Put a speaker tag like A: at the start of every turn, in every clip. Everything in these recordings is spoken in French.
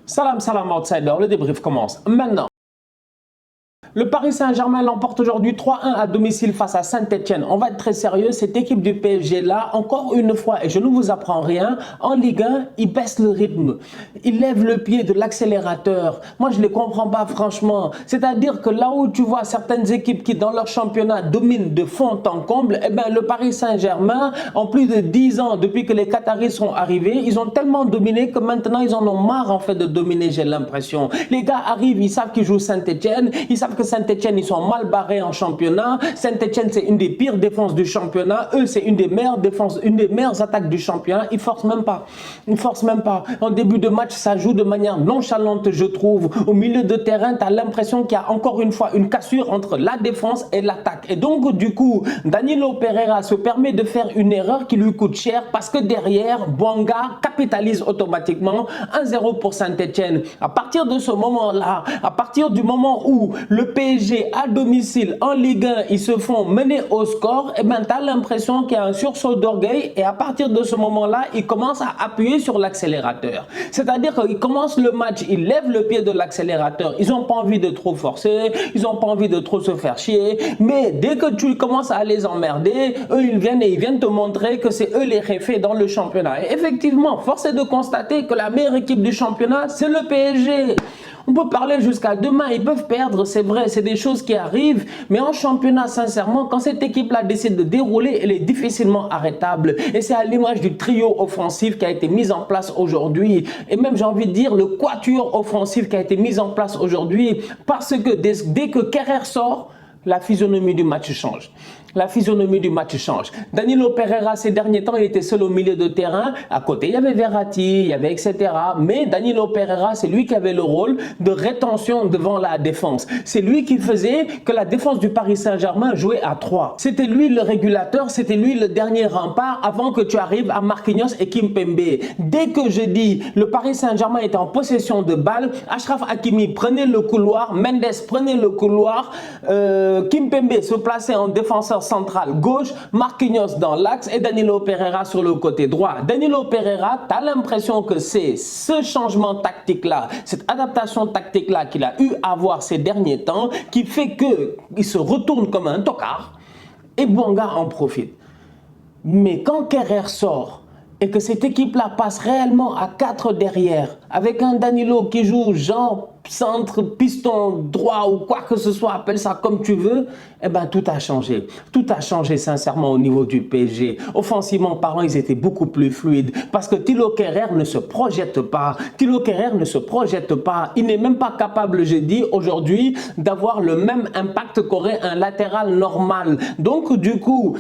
A: Salam, salam outsider, le débrief commence maintenant. Le Paris Saint-Germain l'emporte aujourd'hui 3-1 à domicile face à Saint-Etienne. On va être très sérieux, cette équipe du PSG là, encore une fois, et je ne vous apprends rien, en Ligue 1, il baisse le rythme. Il lève le pied de l'accélérateur. Moi, je ne les comprends pas franchement. C'est-à-dire que là où tu vois certaines équipes qui, dans leur championnat, dominent de fond en comble, eh ben, le Paris Saint-Germain, en plus de 10 ans, depuis que les Qataris sont arrivés, ils ont tellement dominé que maintenant, ils en ont marre en fait de dominer, j'ai l'impression. Les gars arrivent, ils savent qu'ils jouent Saint-Etienne, ils savent que Saint-Etienne, ils sont mal barrés en championnat. Saint-Etienne, c'est une des pires défenses du championnat. Eux, c'est une des meilleures défenses, une des meilleures attaques du championnat. Ils forcent même pas. Ils forcent même pas. En début de match, ça joue de manière nonchalante, je trouve. Au milieu de terrain, tu as l'impression qu'il y a encore une fois une cassure entre la défense et l'attaque. Et donc, du coup, Danilo Pereira se permet de faire une erreur qui lui coûte cher parce que derrière, Bouanga capitalise automatiquement 1-0 pour Saint-Etienne. À partir de ce moment-là, à partir du moment où le PSG à domicile en Ligue 1, ils se font mener au score, et ben tu as l'impression qu'il y a un sursaut d'orgueil et à partir de ce moment-là, ils commencent à appuyer sur l'accélérateur. C'est-à-dire qu'ils commencent le match, ils lèvent le pied de l'accélérateur, ils n'ont pas envie de trop forcer, ils n'ont pas envie de trop se faire chier, mais dès que tu commences à les emmerder, eux ils viennent te montrer que c'est eux les réfés dans le championnat. Et effectivement, force est de constater que la meilleure équipe du championnat, c'est le PSG. On peut parler jusqu'à demain, ils peuvent perdre, c'est vrai, c'est des choses qui arrivent. Mais en championnat, sincèrement, quand cette équipe-là décide de dérouler, elle est difficilement arrêtable. Et c'est à l'image du trio offensif qui a été mis en place aujourd'hui. Et même, j'ai envie de dire, le quatuor offensif qui a été mis en place aujourd'hui. Parce que dès que Kerrer sort, la physionomie du match change. La physionomie du match change. Danilo Pereira, ces derniers temps, il était seul au milieu de terrain. À côté, il y avait Verratti, il y avait etc. Mais Danilo Pereira, c'est lui qui avait le rôle de rétention devant la défense. C'est lui qui faisait que la défense du Paris Saint-Germain jouait à 3. C'était lui le régulateur, c'était lui le dernier rempart avant que tu arrives à Marquinhos et Kimpembe. Dès que je dis le Paris Saint-Germain était en possession de balle, Achraf Hakimi prenait le couloir, Mendes prenait le couloir, Kimpembe se plaçait en défenseur central gauche, Marquinhos dans l'axe et Danilo Pereira sur le côté droit. Danilo Pereira, tu as l'impression que c'est ce changement tactique-là, cette adaptation tactique-là qu'il a eu à voir ces derniers temps qui fait qu'il se retourne comme un tocard et Bouanga en profite. Mais quand Kerrer sort et que cette équipe-là passe réellement à 4 derrière, avec un Danilo qui joue genre centre, piston droit ou quoi que ce soit, appelle ça comme tu veux, eh ben tout a changé. Tout a changé sincèrement au niveau du PSG. Offensivement parlant, ils étaient beaucoup plus fluides parce que Thilo Kehrer ne se projette pas. Thilo Kehrer ne se projette pas. Il n'est même pas capable, j'ai dit aujourd'hui, d'avoir le même impact qu'aurait un latéral normal. Donc du coup,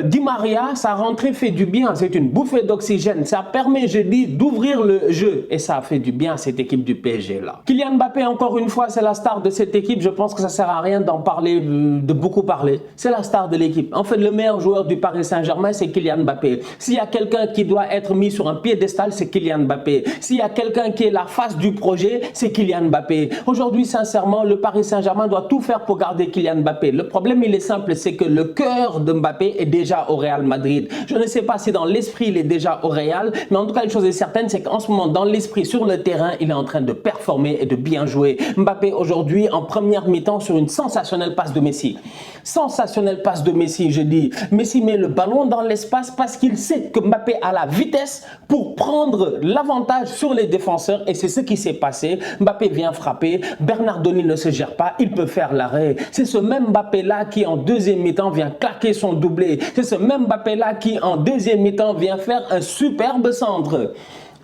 A: Di Maria, sa rentrée fait du bien. C'est une bouffée d'oxygène. Ça permet, j'ai dit, d'ouvrir le jeu et ça a fait du bien à cette équipe du PSG là. Kylian Mbappé, encore une fois, c'est la star de cette équipe. Je pense que ça ne sert à rien d'en parler, de beaucoup parler. C'est la star de l'équipe. En fait, le meilleur joueur du Paris Saint-Germain, c'est Kylian Mbappé. S'il y a quelqu'un qui doit être mis sur un piédestal, c'est Kylian Mbappé. S'il y a quelqu'un qui est la face du projet, c'est Kylian Mbappé. Aujourd'hui, sincèrement, le Paris Saint-Germain doit tout faire pour garder Kylian Mbappé. Le problème, il est simple, c'est que le cœur de Mbappé est déjà au Real Madrid. Je ne sais pas si dans l'esprit, il est déjà au Real, mais en tout cas, une chose est certaine, c'est qu'en ce moment, dans l'esprit, sur le terrain, il est en train de performer et de bien joué. Mbappé aujourd'hui en première mi-temps sur une sensationnelle passe de Messi. Sensationnelle passe de Messi, je dis. Messi met le ballon dans l'espace parce qu'il sait que Mbappé a la vitesse pour prendre l'avantage sur les défenseurs et c'est ce qui s'est passé. Mbappé vient frapper, Bernardoni ne se gère pas, il peut faire l'arrêt. C'est ce même Mbappé-là qui en deuxième mi-temps vient claquer son doublé. C'est ce même Mbappé-là qui en deuxième mi-temps vient faire un superbe centre.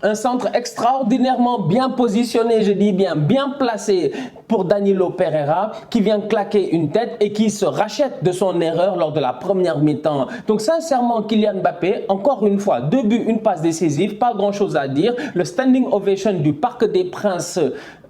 A: Un centre extraordinairement bien positionné, je dis bien placé pour Danilo Pereira qui vient claquer une tête et qui se rachète de son erreur lors de la première mi-temps. Donc sincèrement, Kylian Mbappé, encore une fois, 2 buts, une passe décisive, pas grand chose à dire. Le standing ovation du Parc des Princes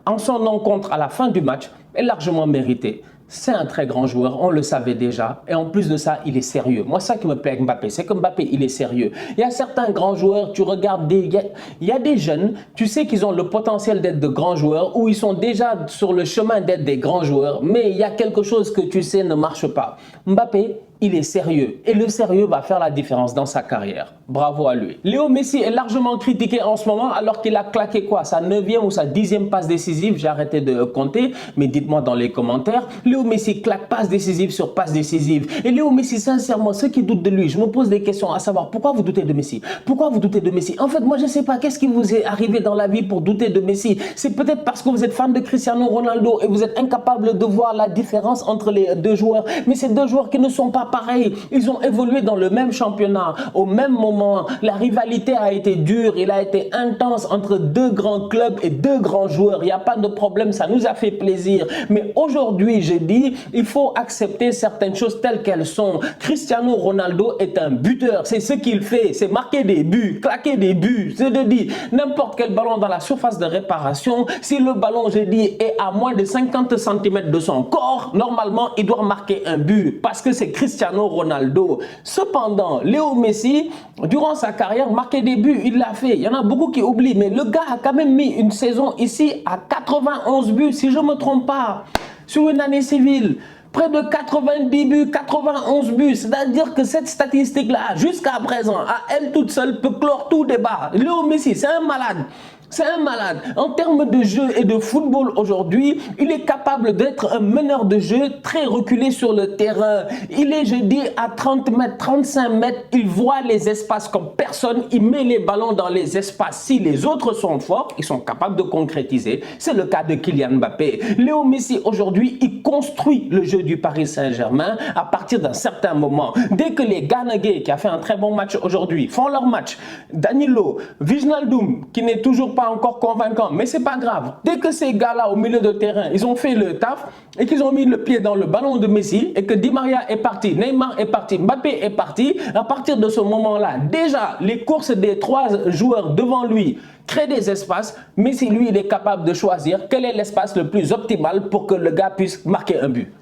A: en son encontre à la fin du match est largement mérité. C'est un très grand joueur, on le savait déjà. Et en plus de ça, il est sérieux. Moi, ça qui me plaît avec Mbappé, c'est que Mbappé, il est sérieux. Il y a certains grands joueurs, tu regardes, il y a des jeunes, tu sais qu'ils ont le potentiel d'être de grands joueurs ou ils sont déjà sur le chemin d'être des grands joueurs, mais il y a quelque chose que tu sais ne marche pas. Mbappé, il est sérieux. Et le sérieux va faire la différence dans sa carrière. Bravo à lui. Léo Messi est largement critiqué en ce moment alors qu'il a claqué quoi? Sa 9e ou sa 10e passe décisive? J'ai arrêté de compter, mais dites-moi dans les commentaires. Léo Messi claque passe décisive sur passe décisive. Et Léo Messi, sincèrement, ceux qui doutent de lui, je me pose des questions à savoir pourquoi vous doutez de Messi? Pourquoi vous doutez de Messi? En fait, moi, je ne sais pas qu'est-ce qui vous est arrivé dans la vie pour douter de Messi. C'est peut-être parce que vous êtes fan de Cristiano Ronaldo et vous êtes incapable de voir la différence entre les deux joueurs. Mais ces deux joueurs qui ne sont pas pareils. Ils ont évolué dans le même championnat, au même moment. La rivalité a été dure, il a été intense entre deux grands clubs et deux grands joueurs. Il n'y a pas de problème, ça nous a fait plaisir. Mais aujourd'hui, je dis, il faut accepter certaines choses telles qu'elles sont. Cristiano Ronaldo est un buteur, c'est ce qu'il fait, c'est marquer des buts, claquer des buts. C'est de dire, n'importe quel ballon dans la surface de réparation, si le ballon, je dis, est à moins de 50 cm de son corps, normalement, il doit marquer un but parce que c'est Cristiano Ronaldo. Cependant, Léo Messi, durant sa carrière, marquer des buts, il l'a fait. Il y en a beaucoup qui oublient, mais le gars a quand même mis une saison ici à 91 buts, si je ne me trompe pas, sur une année civile. Près de 90 buts, 91 buts. C'est-à-dire que cette statistique-là, jusqu'à présent, à elle toute seule, peut clore tout débat. Léo Messi, c'est un malade. C'est un malade. En termes de jeu et de football aujourd'hui, il est capable d'être un meneur de jeu très reculé sur le terrain. Il est, je dis, à 30 mètres, 35 mètres. Il voit les espaces comme personne. Il met les ballons dans les espaces. Si les autres sont forts, ils sont capables de concrétiser. C'est le cas de Kylian Mbappé. Léo Messi, aujourd'hui, il construit le jeu du Paris Saint-Germain à partir d'un certain moment. Dès que les Ganagay, qui a fait un très bon match aujourd'hui, font leur match, Danilo, Wijnaldum, qui n'est toujours pas encore convaincant, mais c'est pas grave. Dès que ces gars-là au milieu de terrain, ils ont fait le taf et qu'ils ont mis le pied dans le ballon de Messi et que Di Maria est parti, Neymar est parti, Mbappé est parti, à partir de ce moment-là, déjà, les courses des trois joueurs devant lui créent des espaces. Messi, lui, il est capable de choisir quel est l'espace le plus optimal pour que le gars puisse marquer un but.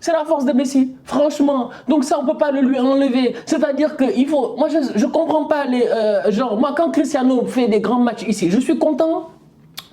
A: C'est la force de Messi, franchement. Donc ça, on ne peut pas le lui enlever. C'est-à-dire qu'il faut... Moi, je ne comprends pas les... genre, moi, quand Cristiano fait des grands matchs ici, je suis content.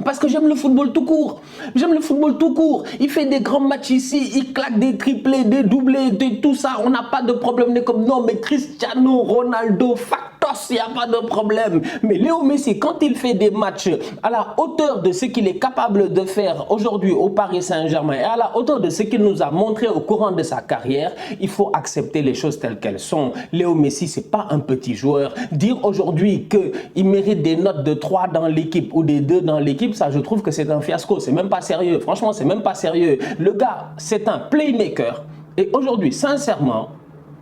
A: Parce que j'aime le football tout court. J'aime le football tout court. Il fait des grands matchs ici, il claque des triplés, des doublés, tout ça. On n'a pas de problème. Comme non, mais Cristiano Ronaldo, factos, il n'y a pas de problème. Mais Léo Messi, quand il fait des matchs à la hauteur de ce qu'il est capable de faire aujourd'hui au Paris Saint-Germain et à la hauteur de ce qu'il nous a montré au courant de sa carrière, il faut accepter les choses telles qu'elles sont. Léo Messi, ce n'est pas un petit joueur. Dire aujourd'hui qu'il mérite des notes de 3 dans l'équipe ou des 2 dans l'équipe, ça, je trouve que c'est un fiasco. C'est même pas sérieux. Franchement, c'est même pas sérieux. Le gars, c'est un playmaker. Et aujourd'hui, sincèrement,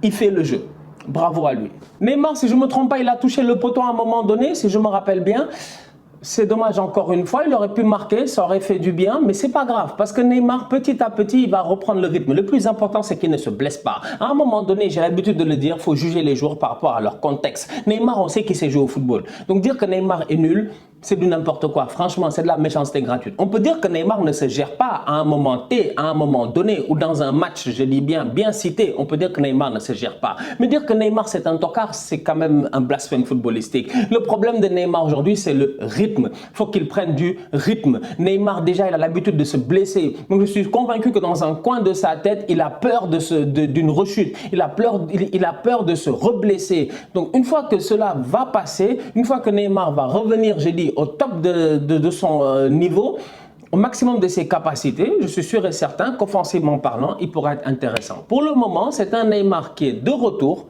A: il fait le jeu. Bravo à lui. Neymar, si je ne me trompe pas, il a touché le poteau à un moment donné, si je me rappelle bien. C'est dommage encore une fois, il aurait pu marquer, ça aurait fait du bien, mais c'est pas grave parce que Neymar, petit à petit, il va reprendre le rythme. Le plus important, c'est qu'il ne se blesse pas. À un moment donné, j'ai l'habitude de le dire, il faut juger les joueurs par rapport à leur contexte. Neymar, on sait qu'il sait jouer au football. Donc dire que Neymar est nul, c'est du n'importe quoi. Franchement, c'est de la méchanceté gratuite. On peut dire que Neymar ne se gère pas à un moment T, à un moment donné, ou dans un match, je dis bien cité, on peut dire que Neymar ne se gère pas. Mais dire que Neymar c'est un tocard, c'est quand même un blasphème footballistique. Le problème de Neymar aujourd'hui, c'est le rythme. Il faut qu'il prenne du rythme. Neymar, déjà, il a l'habitude de se blesser. Donc, je suis convaincu que dans un coin de sa tête, il a peur d'une rechute. Il a peur de se reblesser. Donc, une fois que cela va passer, une fois que Neymar va revenir, je dis, au top de son niveau, au maximum de ses capacités, je suis sûr et certain qu'offensivement parlant, il pourra être intéressant. Pour le moment, c'est un Neymar qui est de retour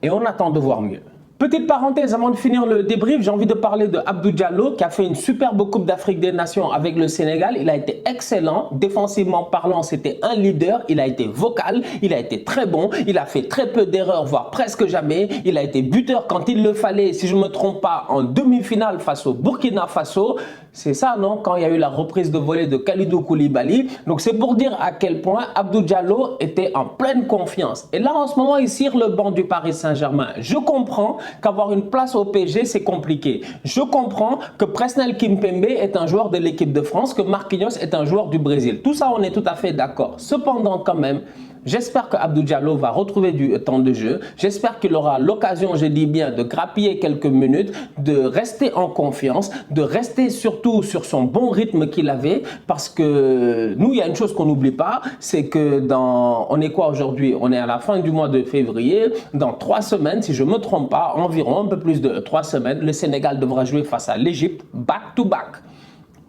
A: et on attend de voir mieux. Petite parenthèse, avant de finir le débrief, j'ai envie de parler de Abdou Diallo qui a fait une superbe Coupe d'Afrique des Nations avec le Sénégal. Il a été excellent, défensivement parlant, c'était un leader, il a été vocal, il a été très bon, il a fait très peu d'erreurs, voire presque jamais. Il a été buteur quand il le fallait, si je ne me trompe pas, en demi-finale face au Burkina Faso. C'est ça, non? Quand il y a eu la reprise de volée de Kalidou Koulibaly. Donc c'est pour dire à quel point Abdou Diallo était en pleine confiance. Et là, en ce moment, il cire le banc du Paris Saint-Germain. Je comprends qu'avoir une place au PSG, c'est compliqué. Je comprends que Presnel Kimpembe est un joueur de l'équipe de France, que Marquinhos est un joueur du Brésil. Tout ça, on est tout à fait d'accord. Cependant, quand même, J'espère que Abdou Diallo va retrouver du temps de jeu. J'espère qu'il aura l'occasion, je dis bien, de grappiller quelques minutes, de rester en confiance, de rester surtout sur son bon rythme qu'il avait. Parce que nous, il y a une chose qu'on n'oublie pas, c'est que on est quoi aujourd'hui? On est à la fin du mois de février. Dans 3 semaines, si je ne me trompe pas, environ un peu plus de 3 semaines, le Sénégal devra jouer face à l'Égypte back-to-back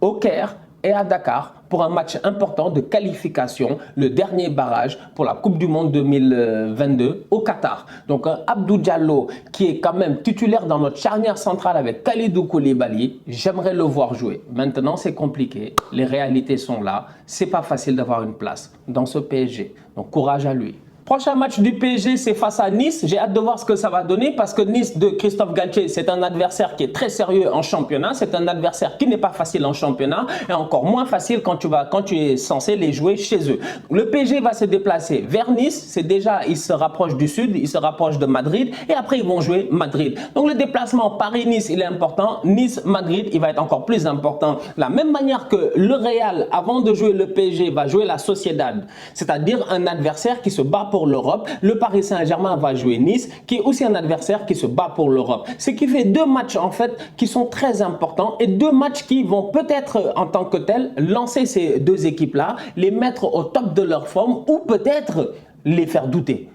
A: au Caire et à Dakar pour un match important de qualification, le dernier barrage pour la Coupe du Monde 2022 au Qatar. Donc Abdou Diallo qui est quand même titulaire dans notre charnière centrale avec Kalidou Koulibaly, j'aimerais le voir jouer. Maintenant c'est compliqué, les réalités sont là, c'est pas facile d'avoir une place dans ce PSG. Donc courage à lui. Prochain match du PSG, c'est face à Nice. J'ai hâte de voir ce que ça va donner parce que Nice de Christophe Galtier, c'est un adversaire qui est très sérieux en championnat. C'est un adversaire qui n'est pas facile en championnat et encore moins facile quand tu es censé les jouer chez eux. Le PSG va se déplacer vers Nice. C'est déjà, ils se rapprochent du sud, ils se rapprochent de Madrid et après ils vont jouer Madrid. Donc le déplacement Paris-Nice, il est important. Nice-Madrid, il va être encore plus important. De la même manière que le Real, avant de jouer le PSG, va jouer la Sociedad, c'est-à-dire un adversaire qui se bat pour l'Europe. Le Paris Saint-Germain va jouer Nice, qui est aussi un adversaire qui se bat pour l'Europe. Ce qui fait 2 matchs en fait qui sont très importants et 2 matchs qui vont peut-être en tant que tels lancer ces 2 équipes-là, les mettre au top de leur forme ou peut-être les faire douter.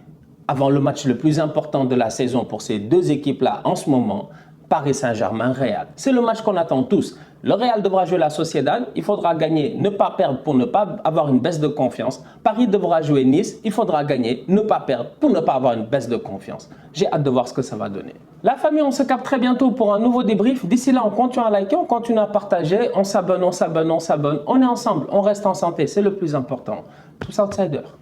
A: Avant le match le plus important de la saison pour ces 2 équipes-là en ce moment, Paris Saint-Germain-Real. C'est le match qu'on attend tous. Le Real devra jouer la Sociedad, il faudra gagner, ne pas perdre pour ne pas avoir une baisse de confiance. Paris devra jouer Nice, il faudra gagner, ne pas perdre pour ne pas avoir une baisse de confiance. J'ai hâte de voir ce que ça va donner. La famille, on se capte très bientôt pour un nouveau débrief. D'ici là, on continue à liker, on continue à partager, on s'abonne, on s'abonne, on s'abonne. On est ensemble, on reste en santé, c'est le plus important. Tous outsiders.